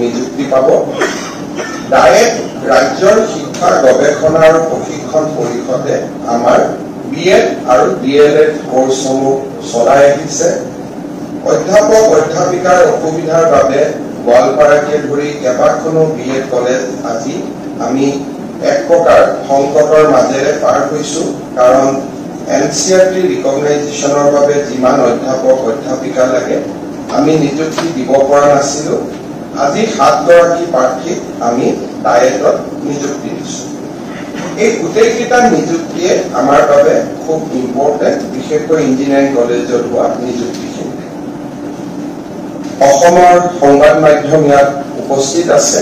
নিযুক্তি পাব। ডায়েট ৰাজ্যৰ শিক্ষা গৱেষণা আৰু প্ৰশিক্ষণ পৰিষদে আমাৰ বিএড আৰু ডিএলএড কোৰ্চসমূহ চলাই আহিছে। অধ্যাপক অধ্যাপিকাৰ অসুবিধাৰ বাবে গোৱালপাৰাকে ধৰি কেইবাখনো বিএড কলেজ আজি আমি এক প্ৰকাৰ সংকটৰ মাজেৰে পাৰ হৈছো। কাৰণ এনচিআৰটি ৰিকগনাইজেশ্যনৰ বাবে যিমান অধ্যাপক অধ্যাপিকা লাগে আমি নিযুক্তি দিব পৰা নাছিলো। আজি 7 গৰাকী প্ৰাৰ্থীক আমি ডায়েটত নিযুক্তি দিছো। এই গোটেইকেইটা নিযুক্তিয়ে আমাৰ বাবে খুব ইম্পৰ্টেণ্ট, বিশেষকৈ ইঞ্জিনিয়াৰিং কলেজত হোৱা নিযুক্তিখিনি। অসমৰ সংবাদ মাধ্যম ইয়াত উপস্থিত আছে।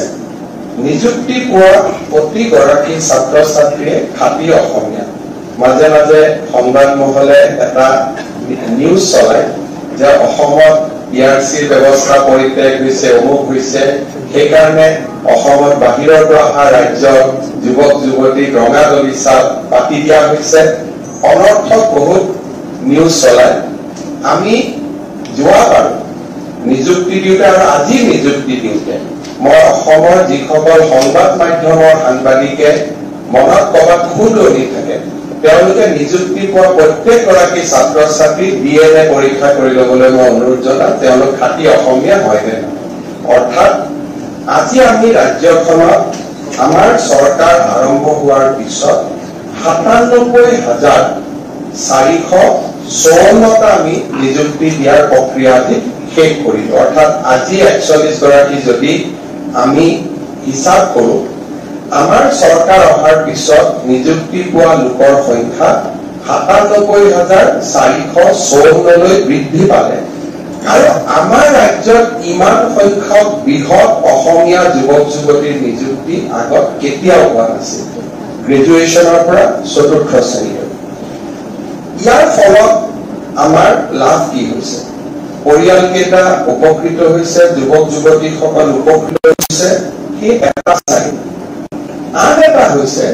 নিযুক্তি পোৱা প্ৰতিগৰাকী ছাত্ৰ ছাত্ৰীয়ে খাটি অসমীয়া। মাজে মাজে সংবাদ মহলে এটা নিউজ চলায় যে অসমত বিআৰচিৰ ব্যৱস্থা পৰিত্যাগ হৈছে, অমুক হৈছে, সেইকাৰণে অসমত বাহিৰৰ পৰা অহা ৰাজ্যৰ যুৱক যুৱতীক ৰঙা দলিচা পাতি দিয়া হৈছে। অনৰ্থক বহুত নিউজ চলায়। আমি যোৱাবাৰ নিযুক্তি দিওঁতে আৰু আজি নিযুক্তি দিওঁতে মই অসমৰ যিসকল সংবাদ মাধ্যমৰ সাংবাদিকে মনত ক'ৰবাত খুদনি থাকে তেওঁলোকে নিযুক্তি পোৱা প্ৰত্যেকগৰাকী ছাত্ৰ ছাত্ৰী ডিএলএ পৰীক্ষা কৰি ল'বলৈ মই অনুৰোধ জনাম তেওঁলোক খাটি অসমীয়া হয় নে নহয়। অৰ্থাৎ আজি আমি ৰাজ্যখনত আমাৰ চৰকাৰ আৰম্ভ হোৱাৰ পিছত 97,454টা আমি নিযুক্তি দিয়াৰ প্ৰক্ৰিয়াটি শেষ কৰিলো। অৰ্থাৎ আজি 41 গৰাকী যদি আমি হিচাপ কৰো আমাৰ চৰকাৰ অহাৰ পিছত নিযুক্তি পোৱা লোকৰ সংখ্যা 97,454লৈ বৃদ্ধি পালে। আৰু আমাৰ ৰাজ্যত ইমান সংখ্যক বৃহৎ অসমীয়া যুৱক যুৱতীৰ নিযুক্তি আগত কেতিয়াও হোৱা নাছিল, গ্ৰেজুৱেশ্যনৰ পৰা 4ৰ্থ শ্ৰেণীলৈ। ইয়াৰ ফলত আমাৰ লাভ কি হৈছে? পৰিয়ালকেইটা উপকৃত হৈছে, যুৱক যুৱতীসকল উপকৃত হৈছে। সেই এটা চাই আন এটা হৈছে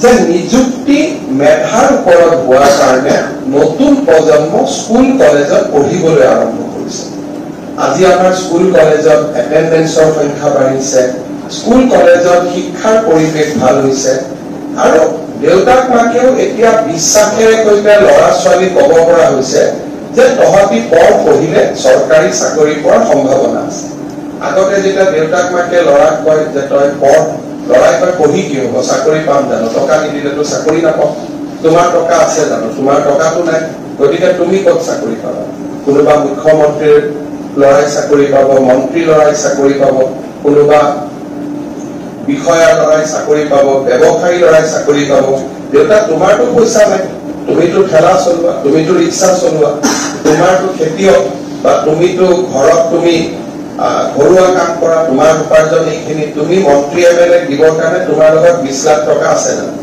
যে নিযুক্তি মেধাৰ ওপৰত হোৱাৰ কাৰণে নতুন প্ৰজন্ম স্কুল কলেজত পঢ়িবলৈ আৰম্ভ কৰিছে। আজি আমাৰ স্কুল কলেজত এটেণ্ডেন্সৰ সংখ্যা বাঢ়িছে, স্কুল কলেজত শিক্ষাৰ পৰিৱেশ ভাল হৈছে। আৰু দেউতাক মাকেও এতিয়া বিশ্বাসেৰে সৈতে ল'ৰা ছোৱালী ক'ব পৰা হৈছে যে তহঁতি পঢ়িলে চৰকাৰী চাকৰি পোৱাৰ সম্ভাৱনা আছে। আগতে যেতিয়া দেউতাক মাকে ল'ৰাক কয় যে তই পঢ়, ল'ৰাই কয় পঢ়ি কি হ'ব, চাকৰি পাম জানো, টকা নিদিলেতো চাকৰি নাপাম, তোমাৰ টকা আছে জানো, তোমাৰ টকাটো নাই, গতিকে তুমি ক'ত চাকৰি পাবা। কোনোবা মুখ্যমন্ত্ৰীৰ ল'ৰাই চাকৰি পাব, মন্ত্ৰীৰ ল'ৰাই চাকৰি পাব, কোনোবা বিষয়াৰ ল'ৰাই চাকৰি পাব, ব্যৱসায়ী ল'ৰাই চাকৰি পাব। দেউতা তোমাৰতো পইচা নাই, তুমিতো ঠেলা চলোৱা, তুমিতো ৰিক্সা চলোৱা, তোমাৰতো খেতিয়ক বা তুমিতো ঘৰত তুমি ঘৰুৱা কাম কৰা, তোমাৰ উপাৰ্জন এইখিনি, তুমি মন্ত্ৰী এমএলএ দিবৰ কাৰণে তোমাৰ লগত 20 লাখ টকা আছে জানো।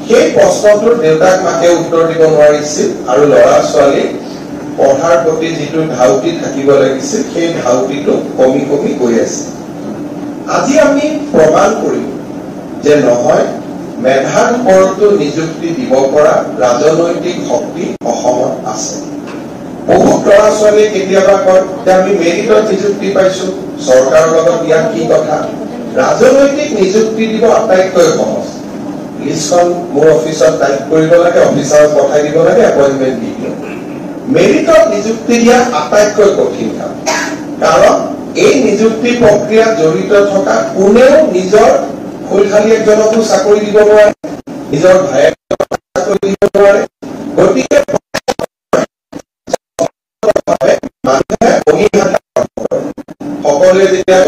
সেই প্ৰশ্নটোৰ দেউতাক মাকে উত্তৰ দিব নোৱাৰিছিল আৰু ল'ৰা ছোৱালী পঢ়াৰ প্ৰতি যিটো ধাউতি থাকিব লাগিছিল সেই ধাউতিটো কমি কমি গৈ আছে। আজি আমি প্ৰমাণ কৰিম যে নহয়, মেধাৰ ওপৰতো নিযুক্তি দিব পৰা ৰাজনৈতিক শক্তি অসমত আছে। বহুত ল'ৰা ছোৱালীয়ে কেতিয়াবা কয় যে আমি মেৰিটত নিযুক্তি পাইছো, চৰকাৰৰ লগত ইয়াত কি কথা। ৰাজনৈতিক নিযুক্তি দিব আটাইতকৈ সহজ। লিষ্টখন মোৰ অফিচত টাইপ কৰিব লাগে, অফিচাৰক পঠাই দিব লাগে, এপইণ্টমেণ্ট দি দিওঁ। মেৰিটত নিযুক্তি দিয়া আটাইতকৈ কঠিন কাম। কাৰণ এই নিযুক্তি প্ৰক্ৰিয়াত জড়িত থকা কোনেও নিজৰ ফুলখালী একজনকো চাকৰি দিব নোৱাৰে, নিজৰ ভায়েকক চাকৰি দিব নোৱাৰে। গতিকে সকলোৱে যেতিয়া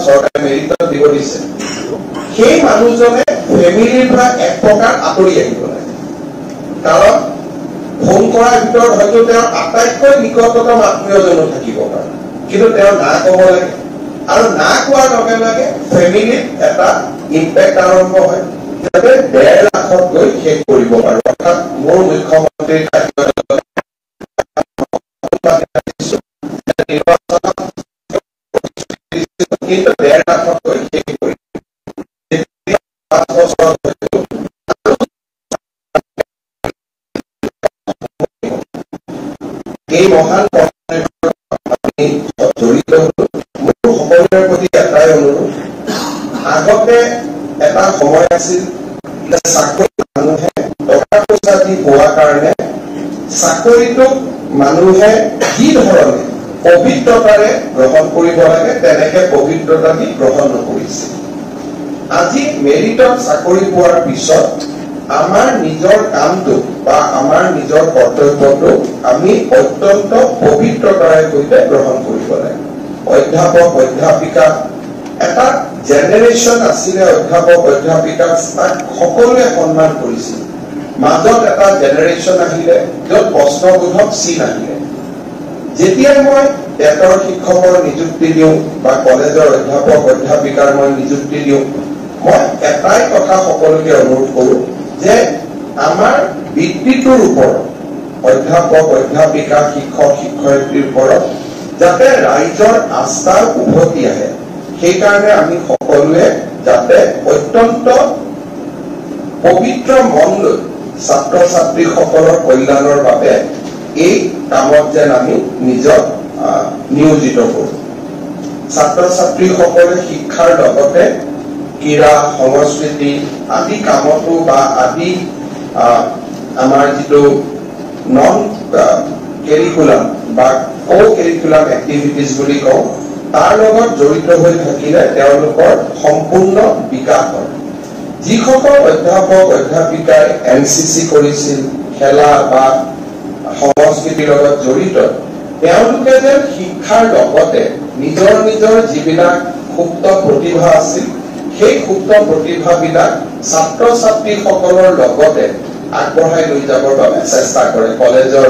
চৰকাৰে মেৰিটত দিব দিছে, সেই মানুহজনে ফেমিলিৰ পৰা এক প্ৰকাৰ আঁতৰি আহিব লাগে। কাৰণ ফোন কৰাৰ ভিতৰত হয়তো তেওঁৰ আটাইতকৈ নিকটতম আত্মীয়জনো থাকিব পাৰে, কিন্তু তেওঁ না ক'ব লাগে। আৰু না কোৱাৰ লগে লগে ফেমিলিত এটা ইম্পেক্ট আৰম্ভ হয়। 1.5 লাখত গৈ শেষ কৰিব পাৰো। অৰ্থাৎ মোৰ মুখ্যমন্ত্ৰীৰ কিন্তু 1.5 লাখত গৈ শেষ কৰিব। মহান আমি জড়িত হলো। মোৰ সকলোৰে প্ৰতি এটাই অনুৰোধ, আগতে এটা সময় আছিল চাকৰি মানুহে টকা পইচা দি পোৱাৰ কাৰণে চাকৰিটোক মানুহে কি ধৰণে পবিত্ৰতাৰে গ্ৰহণ কৰিব লাগে তেনেকে পবিত্ৰতা দি গ্ৰহণ নকৰিছিল। আজি মেৰিটত চাকৰি পোৱাৰ পিছত আমাৰ নিজৰ কামটো বা আমাৰ নিজৰ কৰ্তব্যটো আমি অত্যন্ত পবিত্ৰতাৰে সৈতে গ্ৰহণ কৰিব লাগে। অধ্যাপক অধ্যাপিকা এটা জেনেৰেশ্যন আছিলে, অধ্যাপক অধ্যাপিকাক তাক সকলোৱে সন্মান কৰিছিল। মাজত এটা জেনেৰেশ্যন আহিলে য'ত প্ৰশ্নবোধক চিন আহিলে। যেতিয়াই মই টেটৰ শিক্ষকৰ নিযুক্তি দিওঁ বা কলেজৰ অধ্যাপক অধ্যাপিকাৰ মই নিযুক্তি দিওঁ, মই এটাই কথা সকলোকে অনুৰোধ কৰোঁ যে আমাৰ বৃত্তিটোৰ ওপৰত, অধ্যাপক অধ্যাপিকা শিক্ষক শিক্ষয়িত্ৰীৰ ওপৰত যাতে ৰাইজৰ আস্থা উভতি আহে, সেইকাৰণে আমি সকলোৱে যাতে অত্যন্ত পবিত্ৰ মন লৈ ছাত্ৰ ছাত্ৰীসকলৰ কল্যাণৰ বাবে এই কামত যেন আমি নিজক নিয়োজিত কৰোঁ। ছাত্ৰ ছাত্ৰীসকলে শিক্ষাৰ লগতে ক্ৰীড়া সংস্কৃতি আদি কামতো বা আদি আমাৰ যিটো নন কেৰিকুলাম বা কো-কেৰিকুলাম এক্টিভিটিজ বুলি কওঁ, তাৰ লগত জড়িত হৈ থাকিলে তেওঁলোকৰ সম্পূৰ্ণ বিকাশ হয়। যিসকল অধ্যাপক অধ্যাপিকাই NCC কৰিছিল, খেলা বা সংস্কৃতিৰ লগত জড়িত, তেওঁলোকে যেন শিক্ষাৰ লগতে নিজৰ নিজৰ যিবিলাক সুপ্ত প্ৰতিভা আছিল, সেই সুপ্ত প্ৰতিভাবিলাক ছাত্ৰ ছাত্ৰীসকলৰ লগতে আগবঢ়াই লৈ যাবৰ বাবে চেষ্টা কৰে। কলেজৰ